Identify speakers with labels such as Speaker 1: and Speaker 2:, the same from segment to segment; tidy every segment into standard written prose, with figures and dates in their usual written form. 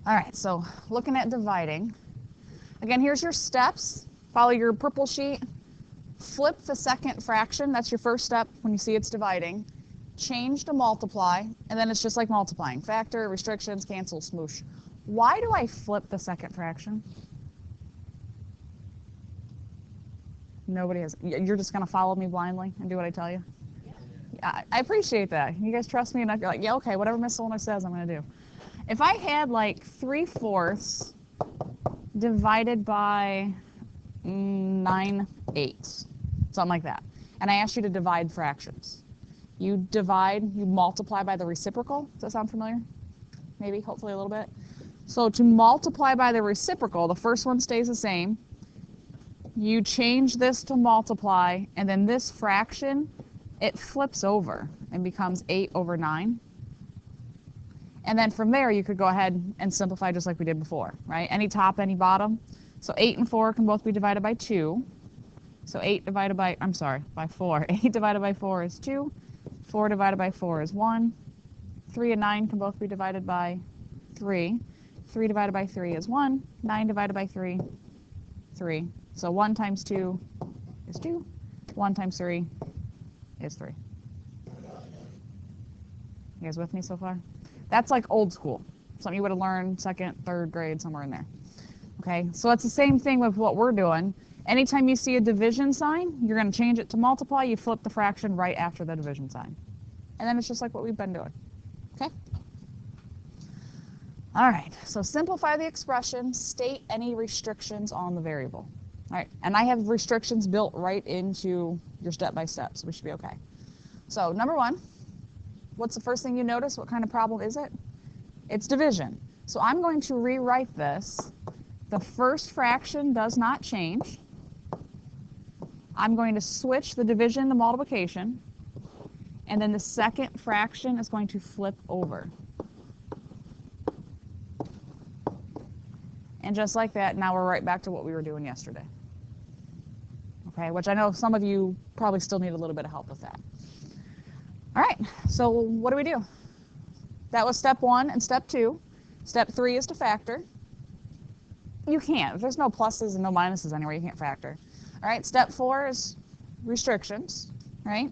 Speaker 1: All right, so looking at dividing. Again, here's your steps. Follow your purple sheet. Flip the second fraction. That's your first step when you see it's dividing. Change to multiply, and then it's just like multiplying. Factor, restrictions, cancel, smoosh. Why do I flip the second fraction? Nobody has. You're just going to follow me blindly and do what I tell you? Yeah. I appreciate that. You guys trust me enough. You're like, yeah, okay, whatever Miss Solner says, I'm going to do. If I had like 3/4 divided by 9/8, something like that, and I asked you to divide fractions, you multiply by the reciprocal. Does that sound familiar? Maybe, hopefully a little bit. So to multiply by the reciprocal, the first one stays the same. You change this to multiply, and then this fraction, it flips over and becomes 8/9. And then from there, you could go ahead and simplify just like we did before, right? Any top, any bottom. So 8 and 4 can both be divided by 2. So 8 divided by, by 4. 8 divided by 4 is 2. 4 divided by 4 is 1. 3 and 9 can both be divided by 3. 3 divided by 3 is 1. 9 divided by 3, 3. So 1 times 2 is 2. 1 times 3 is 3. You guys with me so far? That's like old school. Something you would have learned second, third grade, somewhere in there. Okay, so it's the same thing with what we're doing. Anytime you see a division sign, you're going to change it to multiply. You flip the fraction right after the division sign. And then it's just like what we've been doing. Okay? All right, so simplify the expression. State any restrictions on the variable. All right, and I have restrictions built right into your step-by-step, so we should be okay. So number 1, what's the first thing you notice? What kind of problem is it? It's division. So I'm going to rewrite this. The first fraction does not change. I'm going to switch the division to multiplication. And then the second fraction is going to flip over. And just like that, now we're right back to what we were doing yesterday. Okay, which I know some of you probably still need a little bit of help with that. All right, so what do? That was step 1 and step 2. Step 3 is to factor. You can't. If there's no pluses and no minuses anywhere, you can't factor. All right, step 4 is restrictions, right?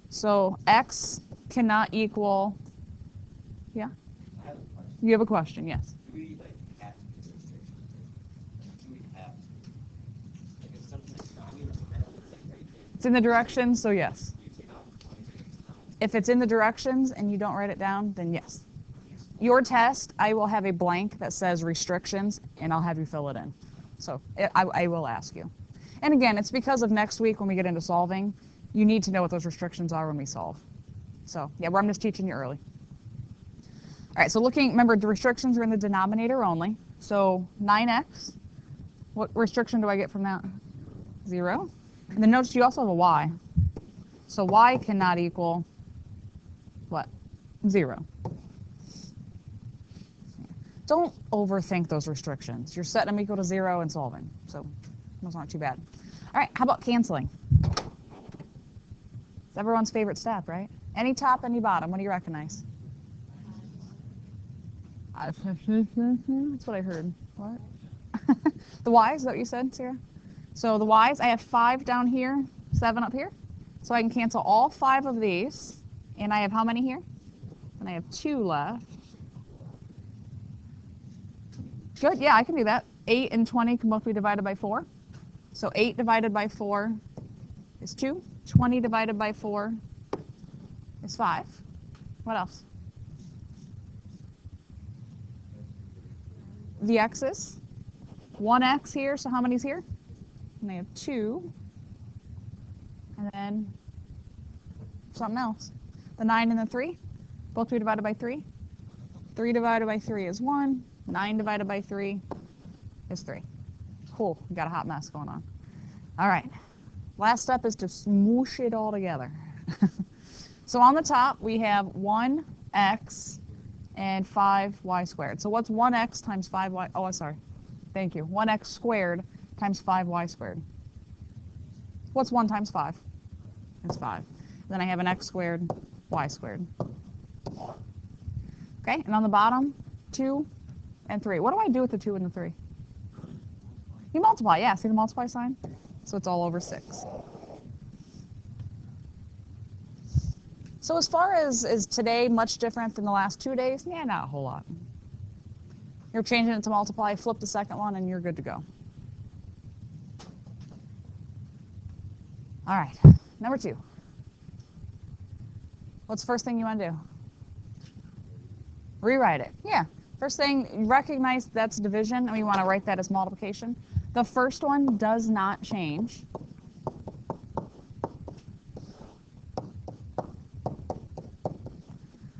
Speaker 1: So x cannot equal, yeah? You have a question, yes.
Speaker 2: Do we have to do restrictions? Do we have to? Like if something's
Speaker 1: it's in the directions, so yes. If it's in the directions and you don't write it down, then yes. Your test, I will have a blank that says restrictions, and I'll have you fill it in. So I will ask you. And again, it's because of next week when we get into solving, you need to know what those restrictions are when we solve. So yeah, I'm just teaching you early. All right, so remember the restrictions are in the denominator only. So 9x, what restriction do I get from that? 0. And then notice you also have a y. So y cannot equal what? 0. Don't overthink those restrictions. You're setting them equal to 0 and solving. So those aren't too bad. All right, how about canceling? It's everyone's favorite step, right? Any top, any bottom. What do you recognize? That's what I heard. What? The y's, is that what you said, Sarah? So the y's, I have 5 down here, 7 up here. So I can cancel all 5 of these. And I have how many here? And I have 2 left. Good, yeah, I can do that. 8 and 20 can both be divided by 4. So 8 divided by 4 is 2. 20 divided by 4 is 5. What else? The x's. 1x here, so how many's here? And they have 2. And then something else. The 9 and the 3, both be divided by 3. 3 divided by 3 is 1. 9 divided by 3 is 3. Cool, we got a hot mess going on. All right, last step is to smoosh it all together. So on the top, we have 1x and 5y squared. So what's 1x times 5y? Oh, sorry. Thank you. 1x squared times 5y squared. What's 1 times 5? It's 5. Then I have an x squared, y squared. Okay, and on the bottom, 2 and 3. What do I do with the 2 and the 3? You multiply, yeah. See the multiply sign? So it's all over 6. So as far as is today much different than the last 2 days? Yeah, not a whole lot. You're changing it to multiply, flip the second one, and you're good to go. All right, number 2. What's the first thing you want to do? Rewrite it. Yeah. First thing, you recognize that's division, and we want to write that as multiplication. The first one does not change.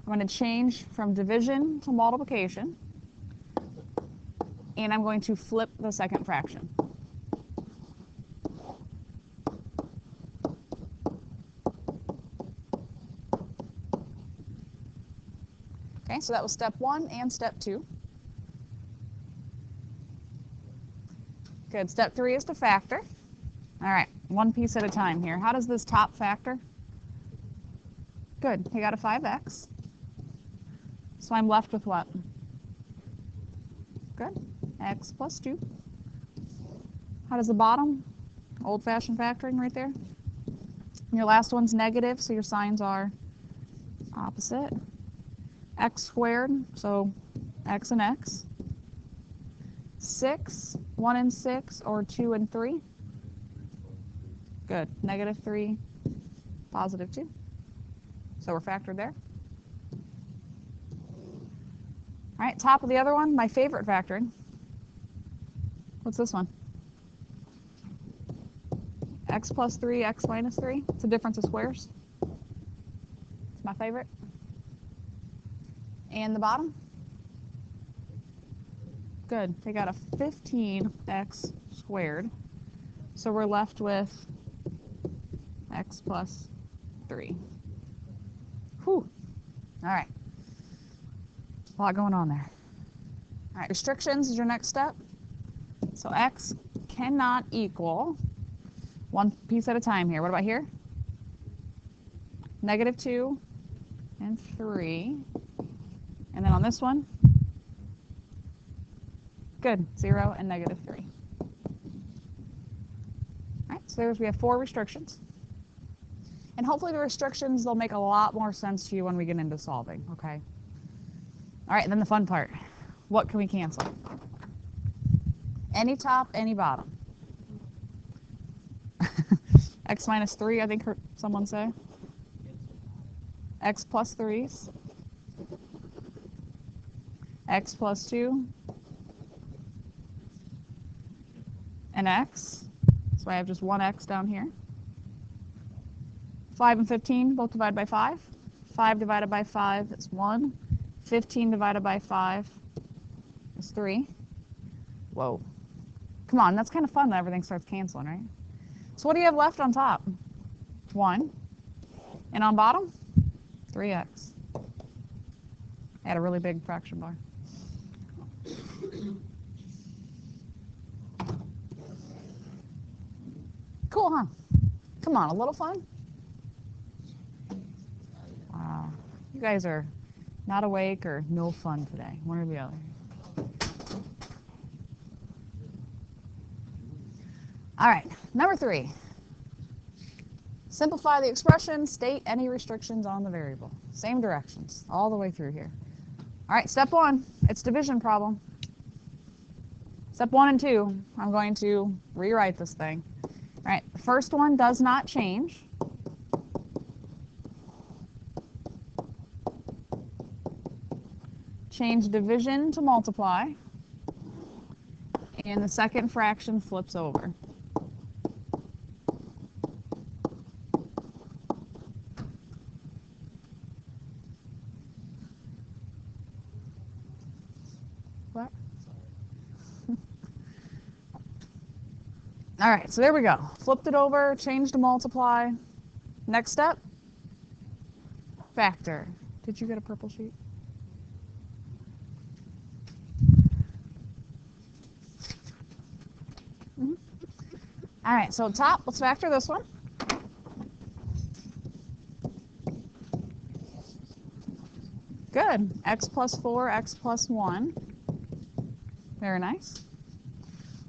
Speaker 1: I'm going to change from division to multiplication, and I'm going to flip the second fraction. Okay, so that was step 1 and step 2. Good. Step 3 is to factor. All right, one piece at a time here. How does this top factor? Good. You got a 5x. So I'm left with what? Good. X plus 2. How does the bottom? Old-fashioned factoring right there. And your last one's negative, so your signs are opposite. X squared, so x and x. 6, 1 and 6, or 2 and 3. Good. Negative 3, positive 2. So we're factored there. All right, top of the other one, my favorite factoring. What's this one? X plus 3, x minus 3. It's a difference of squares. It's my favorite. And the bottom? Good. Take out a 15x squared. So we're left with x plus 3. Whew. All right. A lot going on there. All right, restrictions is your next step. So x cannot equal, one piece at a time here. What about here? Negative 2 and 3. And then on this one, good, 0 and negative 3. All right, so we have 4 restrictions. And hopefully the restrictions, they'll make a lot more sense to you when we get into solving, okay? All right, then the fun part. What can we cancel? Any top, any bottom. X minus 3, I think heard someone say. X plus 3s. X plus 2. And x. So I have just one x down here. 5 and 15 both divided by 5. 5 divided by 5 is 1. 15 divided by 5 is 3. Whoa. Come on, that's kind of fun that everything starts canceling, right? So what do you have left on top? 1. And on bottom? 3x. I had a really big fraction bar. Cool, huh? Come on, a little fun? Wow. You guys are not awake or no fun today, one or the other. All right, number 3. Simplify the expression, state any restrictions on the variable. Same directions, all the way through here. All right, step 1, it's division problem. Step 1 and 2, I'm going to rewrite this thing. All right, the first one does not change. Change division to multiply. And the second fraction flips over. What? All right, so there we go. Flipped it over, changed to multiply. Next step, factor. Did you get a purple sheet? All right, so top, let's factor this one. Good. X plus 4, x plus 1. Very nice.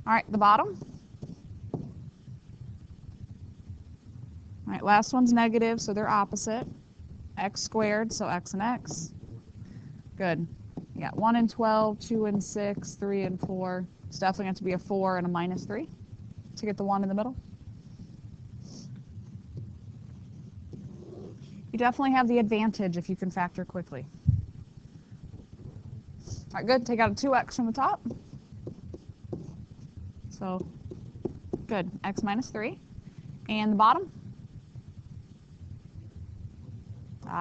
Speaker 1: All right, the bottom. All right, last one's negative, so they're opposite. X squared, so x and x. Good. You got 1 and 12, 2 and 6, 3 and 4. It's definitely going to be a 4 and a minus 3 to get the 1 in the middle. You definitely have the advantage if you can factor quickly. All right, good. Take out a 2x from the top. So, good. X minus 3. And the bottom?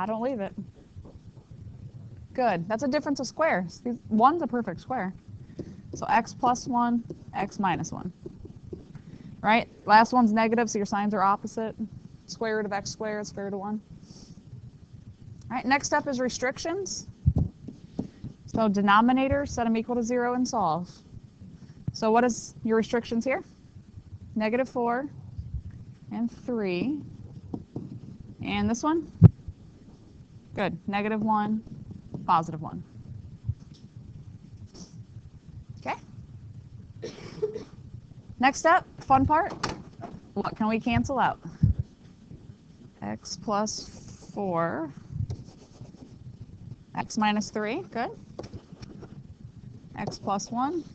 Speaker 1: Don't leave it. Good. That's a difference of squares. 1's a perfect square. So x plus 1, x minus 1. Right? Last one's negative, so your signs are opposite. Square root of x squared, square root of 1. All right, next up is restrictions. So denominator, set them equal to 0 and solve. So what is your restrictions here? Negative 4 and 3. And this one? Good. Negative 1, positive 1. Okay. Next up, fun part. What can we cancel out? X plus 4. X minus 3. Good. X plus 1.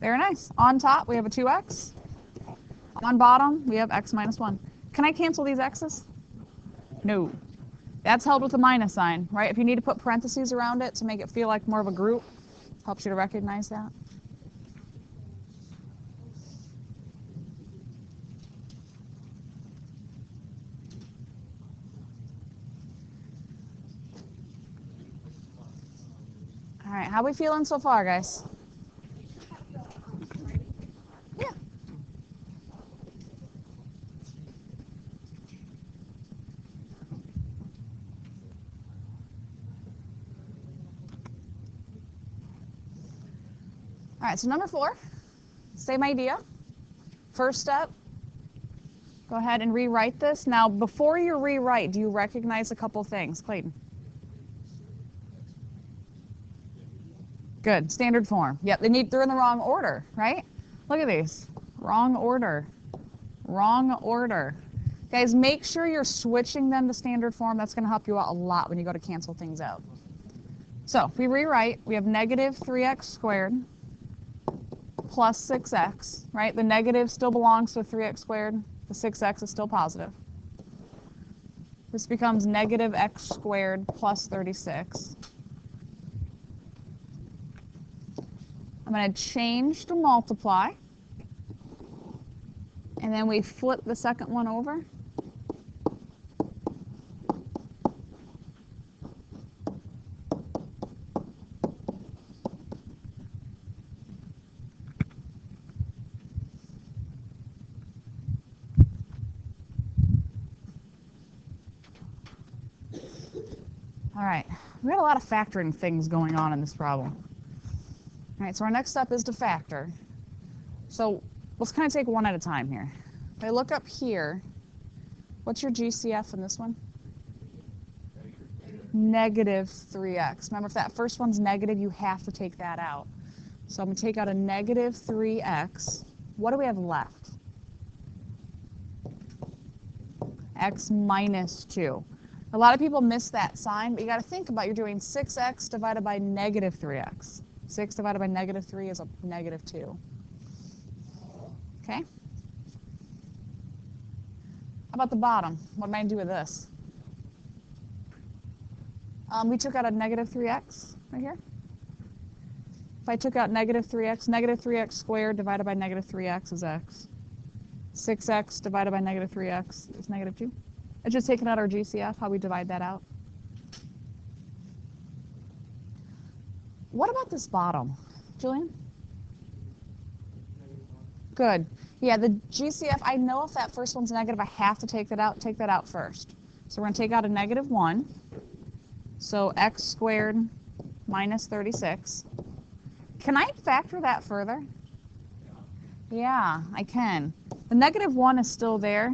Speaker 1: Very nice. On top, we have a 2x. On bottom, we have x minus 1. Can I cancel these x's? No. That's held with a minus sign, right? If you need to put parentheses around it to make it feel like more of a group, helps you to recognize that. All right, how are we feeling so far, guys? Yeah. All right, so number 4, same idea. First step, go ahead and rewrite this. Now, before you rewrite, do you recognize a couple things, Clayton? Good, standard form. Yep, they're in the wrong order, right? Look at these, wrong order, wrong order. Guys, make sure you're switching them to standard form. That's going to help you out a lot when you go to cancel things out. So if we rewrite, we have negative 3x squared plus 6x, right? The negative still belongs to 3x squared. The 6x is still positive. This becomes negative x squared plus 36. I'm going to change to multiply. And then we flip the second one over. All right, we got a lot of factoring things going on in this problem. All right, so our next step is to factor. So let's kind of take one at a time here. If I look up here, what's your GCF in this one? Negative 3x. Remember, if that first one's negative, you have to take that out. So I'm going to take out a negative 3x. What do we have left? X minus 2. A lot of people miss that sign, but you got to think about you're doing 6x divided by negative 3x. 6 divided by negative 3 is a negative 2. Okay? How about the bottom? What am I going to do with this? We took out a negative 3x right here. If I took out negative 3x squared divided by negative 3x is x. 6x divided by negative 3x is negative 2. I just taken out our GCF, how we divide that out. What about this bottom? Julian? Good. Yeah, the GCF, I know if that first one's negative, I have to take that out first. So we're going to take out a negative 1. So x squared minus 36. Can I factor that further? Yeah, I can. The negative 1 is still there.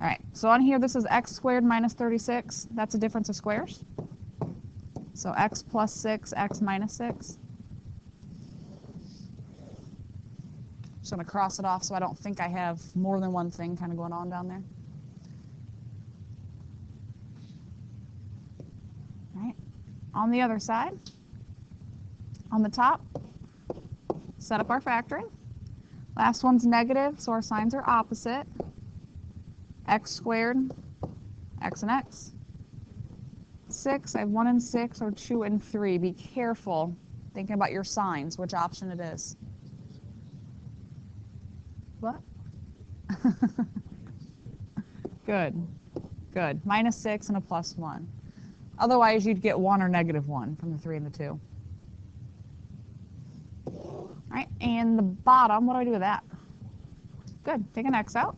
Speaker 1: All right, so on here, this is x squared minus 36. That's a difference of squares. So x plus 6, x minus 6. Just going to cross it off so I don't think I have more than one thing kind of going on down there. All right. On the other side, on the top, set up our factoring. Last one's negative, so our signs are opposite. X squared, x and x. 6, I have 1 and 6, or 2 and 3. Be careful thinking about your signs, which option it is. What? Good, good. Minus 6 and a plus 1. Otherwise, you'd get 1 or negative 1 from the 3 and the 2. All right, and the bottom, what do I do with that? Good, take an x out.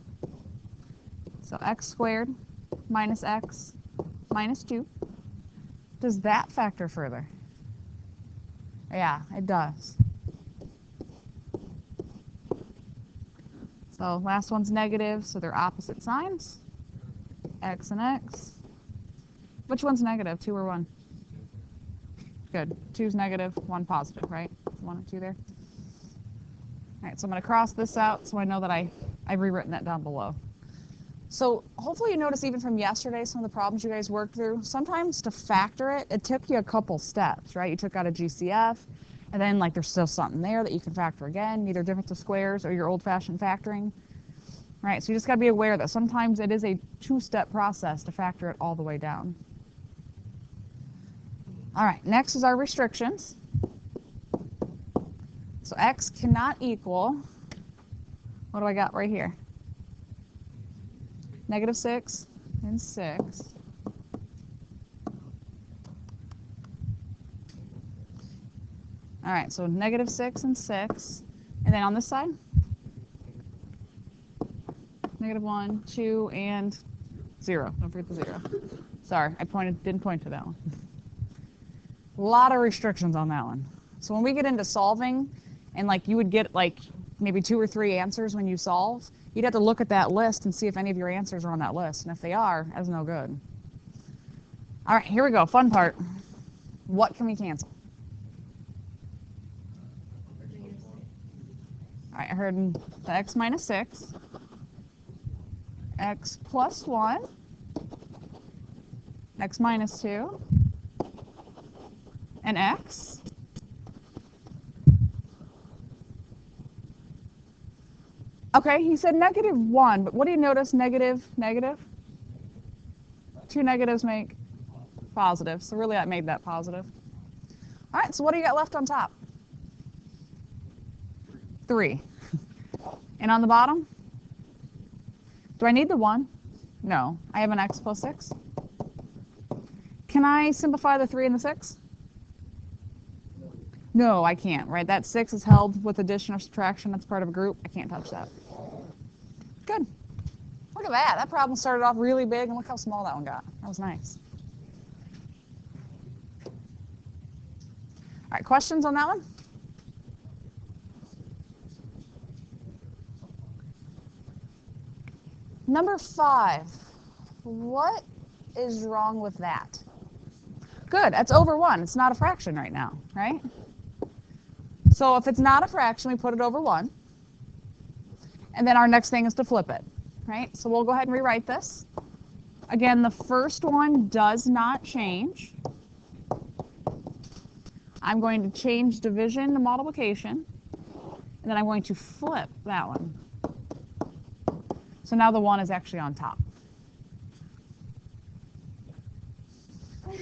Speaker 1: So x squared minus x minus 2. Does that factor further? Yeah, it does. So last one's negative, so they're opposite signs. X and x. Which one's negative, 2 or 1? Good. 2's negative, 1 positive, right? 1 and 2 there. All right, so I'm going to cross this out so I know that I've rewritten that down below. So hopefully you notice even from yesterday some of the problems you guys worked through. Sometimes to factor it, it took you a couple steps, right? You took out a GCF, and then like there's still something there that you can factor again, either difference of squares or your old-fashioned factoring. Right, so you just got to be aware that sometimes it is a 2-step process to factor it all the way down. All right, next is our restrictions. So x cannot equal, what do I got right here? Negative 6 and 6. All right, so negative 6 and 6. And then on this side? Negative 1, 2, and 0. Don't forget the 0. Sorry, I didn't point to that one. A lot of restrictions on that one. So when we get into solving, and like you would get like maybe 2 or 3 answers when you solve, you'd have to look at that list and see if any of your answers are on that list. And if they are, that's no good. All right, here we go. Fun part. What can we cancel? All right, I heard the x minus 6. X plus 1, x minus 2, and x. Okay, he said negative 1, but what do you notice? Negative, negative? 2 negatives make positive, so really that made that positive. All right, so what do you got left on top? 3. And on the bottom? Do I need the 1? No. I have an x plus 6. Can I simplify the 3 and the 6? No, I can't, right? That 6 is held with addition or subtraction. That's part of a group. I can't touch that. Good. Look at that. That problem started off really big, and look how small that one got. That was nice. All right, questions on that one? Number 5, what is wrong with that? Good, that's over 1. It's not a fraction right now, right? So if it's not a fraction, we put it over 1. And then our next thing is to flip it, right? So we'll go ahead and rewrite this. Again, the first one does not change. I'm going to change division to multiplication, and then I'm going to flip that one. So now the 1 is actually on top. All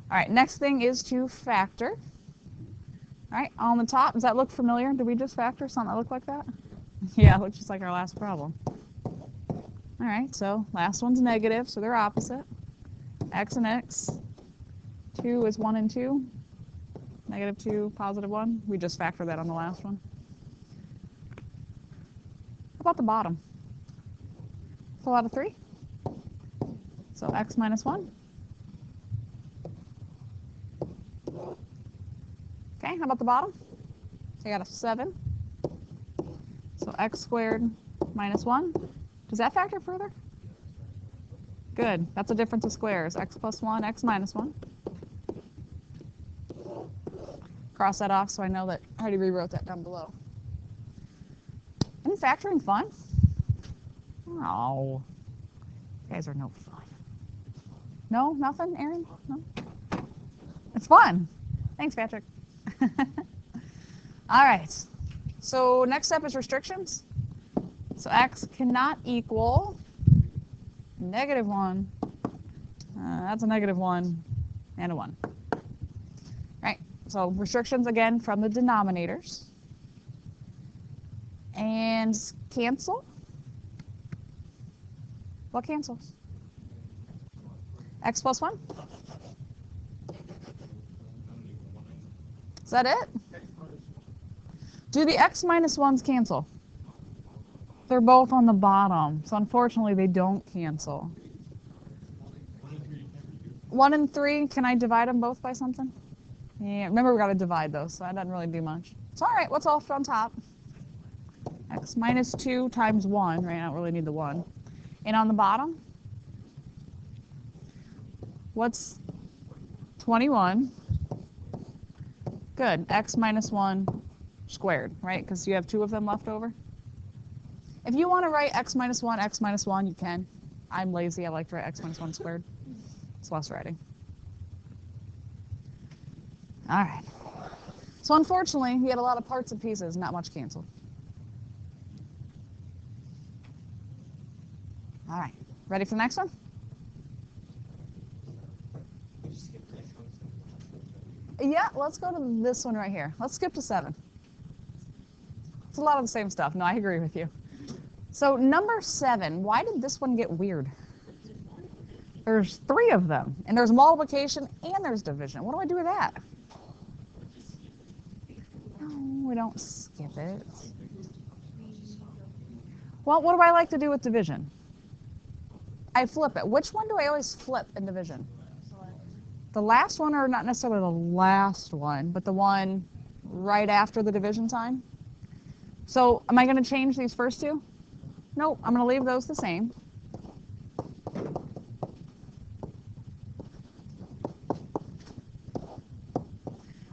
Speaker 1: right, next thing is to factor. All right, on the top, does that look familiar? Did we just factor something that looked like that? Yeah, it looks just like our last problem. All right, so last one's negative, so they're opposite. X and x. 2 is 1 and 2. Negative 2, positive 1. We just factored that on the last one. How about the bottom? Pull out a 3. So x minus 1. Okay, how about the bottom? So I got a 7. So x squared minus 1. Does that factor further? Good. That's a difference of squares. X plus 1, x minus 1. Cross that off so I know that I already rewrote that down below. Isn't factoring fun? Oh, you guys are no fun. No, nothing, Aaron? No? It's fun. Thanks, Patrick. All right. So next step is restrictions. So x cannot equal -1. That's a -1 and a 1. Right. So restrictions again from the denominators. And cancel. What cancels? X plus 1? Is that it? Do the x minus 1s cancel? They're both on the bottom, so unfortunately they don't cancel. 1 and 3, can I divide them both by something? Yeah, remember we got to divide those, so that doesn't really do much. It's all right, what's left on top? X minus 2 times 1, right? I don't really need the 1. And on the bottom? What's 21? Good, x minus 1 squared, right? Because you have 2 of them left over. If you want to write x minus 1, you can. I'm lazy, I like to write x minus 1 squared. It's less writing. All right. So unfortunately, we had a lot of parts and pieces, not much canceled. All right, ready for the next one? Yeah, let's go to this one right here. Let's skip to 7. It's a lot of the same stuff. No, I agree with you. So number 7, why did this one get weird? There's 3 of them, and there's multiplication and there's division. What do I do with that? No, we don't skip it. Well, what do I like to do with division? I flip it. Which one do I always flip in division? The last one, or not necessarily the last one, but the one right after the division sign? So am I going to change these first 2? Nope, I'm going to leave those the same.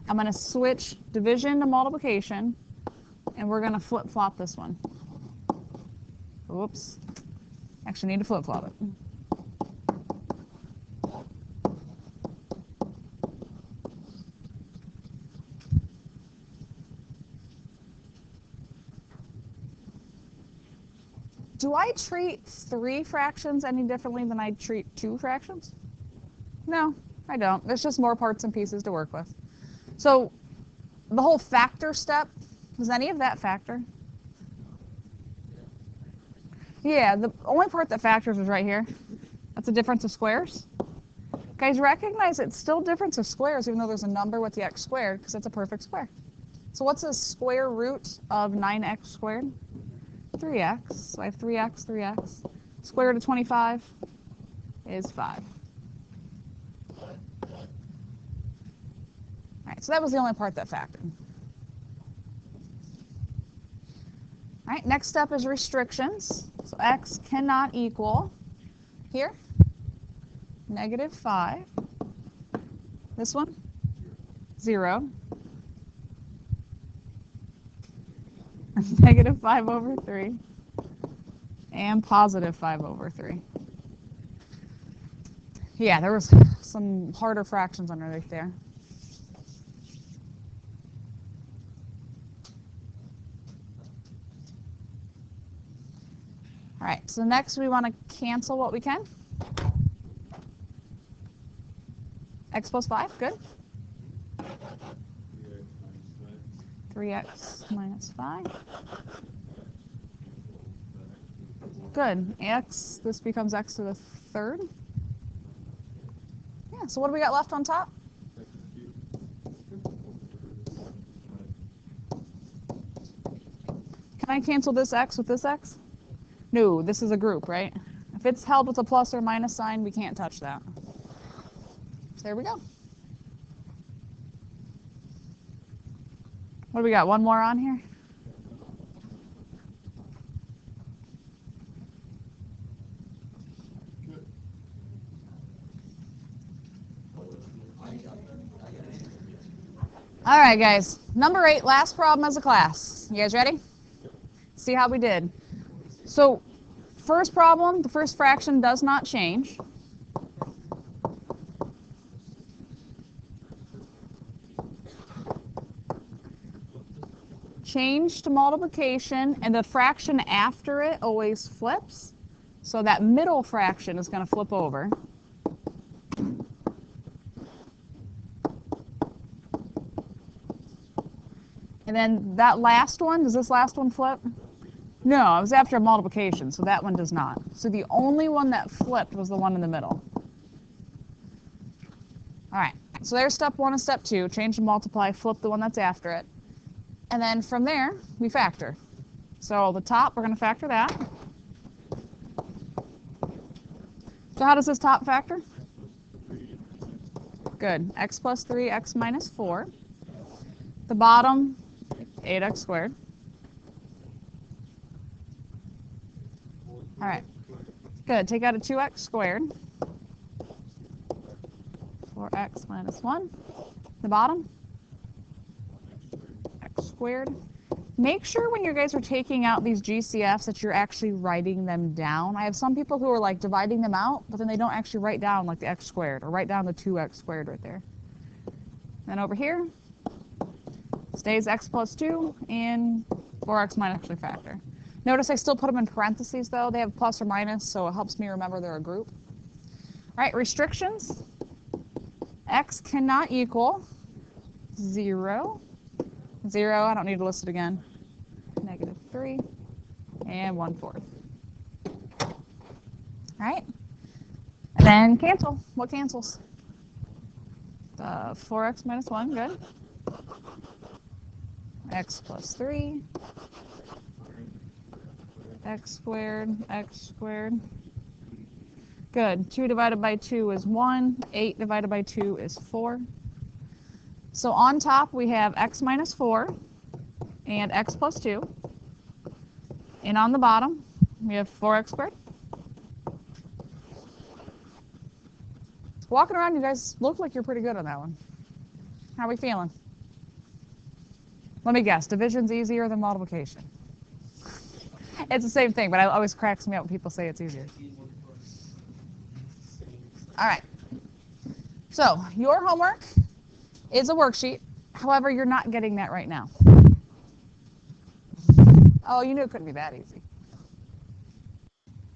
Speaker 1: I'm going to switch division to multiplication, and we're going to flip-flop this one. Whoops. Actually, need to flip-flop it. Do I treat 3 fractions any differently than I treat 2 fractions? No, I don't. There's just more parts and pieces to work with. So the whole factor step, does any of that factor? Yeah, the only part that factors is right here. That's a difference of squares. Guys, recognize it's still difference of squares even though there's a number with the x squared because it's a perfect square. So what's the square root of 9x squared? 3x. So I have 3x, 3x. Square root of 25 is 5. All right, so that was the only part that factored. All right, next step is restrictions. So x cannot equal, here, -5. This one, 0. -5/3. And +5/3. Yeah, there was some harder fractions underneath there. All right, so next we want to cancel what we can. X plus 5, good. 3x minus 5. Good. X, this becomes x to the 3rd. Yeah, so what do we got left on top? Can I cancel this x with this x? No, this is a group, right? If it's held with a plus or minus sign, we can't touch that. So there we go. What do we got? One more on here? All right, guys. Number 8, last problem as a class. You guys ready? See how we did. So, first problem, the first fraction does not change. Change to multiplication, and the fraction after it always flips. So that middle fraction is going to flip over. And then that last one, does this last one flip? No, it was after a multiplication, so that one does not. So the only one that flipped was the one in the middle. All right, so there's step 1 and step 2. Change to multiply, flip the one that's after it. And then from there, we factor. So the top, we're going to factor that. So how does this top factor? Good. X plus 3, x minus 4. The bottom, 8x squared. All right. Good. Take out a 2x squared. 4x minus 1. The bottom, x squared. Make sure when you guys are taking out these GCFs that you're actually writing them down. I have some people who are like dividing them out, but then they don't actually write down like the x squared or write down the 2x squared right there. Then over here, stays x plus 2 and 4x minus actually factor. Notice I still put them in parentheses though. They have plus or minus, so it helps me remember they're a group. All right, restrictions. X cannot equal 0. 0, I don't need to list it again. -3 and 1/4. All right. And then cancel. What cancels? 4x minus 1, good. X plus 3. X squared, x squared. Good. 2 divided by 2 is 1. 8 divided by 2 is 4. So on top we have x minus 4 and x plus 2. And on the bottom we have 4x squared. Walking around, you guys look like you're pretty good on that one. How are we feeling? Let me guess, division's easier than multiplication. It's the same thing, but it always cracks me up when people say it's easier. All right. So your homework is a worksheet. However, you're not getting that right now. Oh, you knew it couldn't be that easy.